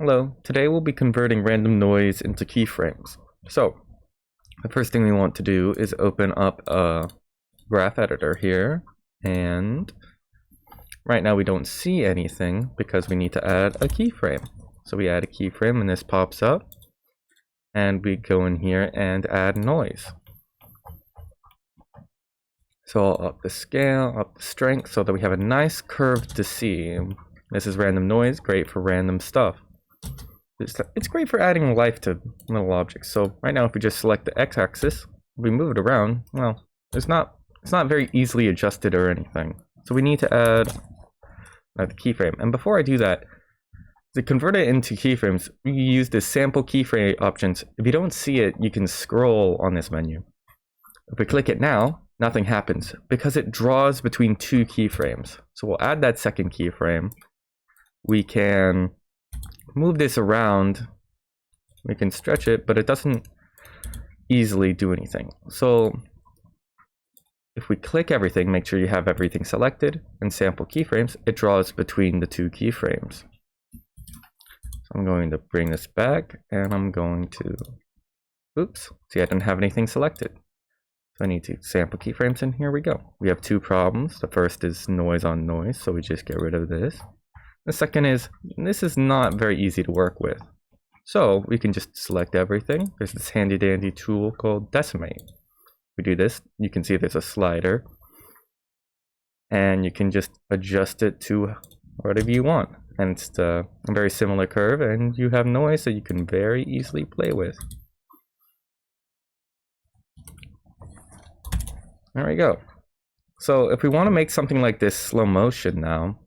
Hello, today we'll be converting random noise into keyframes. So, the first thing we want to do is open up a graph editor here, and right now we don't see anything because we need to add a keyframe. So we add a keyframe and this pops up, and we go in here and add noise. So I'll up the scale, up the strength, so that we have a nice curve to see. This is random noise, great for random stuff. It's great for adding life to little objects. So right now if we just select the x-axis, we move it around, well, it's not very easily adjusted or anything. So we need to add the keyframe. And before I do that, to convert it into keyframes, we use the sample keyframe options. If you don't see it, you can scroll on this menu. If we click it now, nothing happens because it draws between two keyframes. So we'll add that second keyframe. We can move this around, we can stretch it, but it doesn't easily do anything. So if we click everything, make sure you have everything selected, and sample keyframes, it draws between the two keyframes. So I'm going to bring this back, and I'm going to, oops, see I didn't have anything selected. So I need to sample keyframes, and here we go. We have two problems. The first is noise on noise, so we just get rid of this. The second is, this is not very easy to work with. So we can just select everything. There's this handy dandy tool called decimate. We do this, you can see there's a slider. And you can just adjust it to whatever you want. And it's a very similar curve, and you have noise that you can very easily play with. There we go. So if we want to make something like this slow motion now,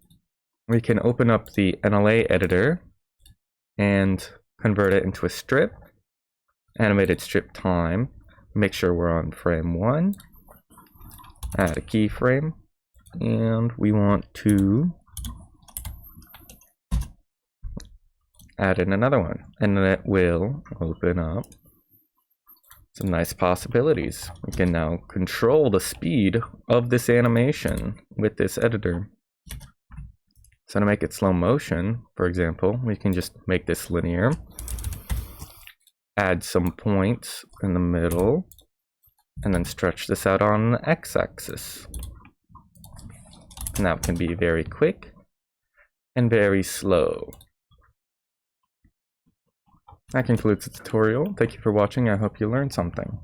we can open up the NLA editor and convert it into a strip, animated strip time, make sure we're on frame 1, add a keyframe, and we want to add in another one, and then it will open up some nice possibilities. We can now control the speed of this animation with this editor. So to make it slow motion, for example, we can just make this linear, add some points in the middle, and then stretch this out on the x-axis. And that can be very quick and very slow. That concludes the tutorial. Thank you for watching. I hope you learned something.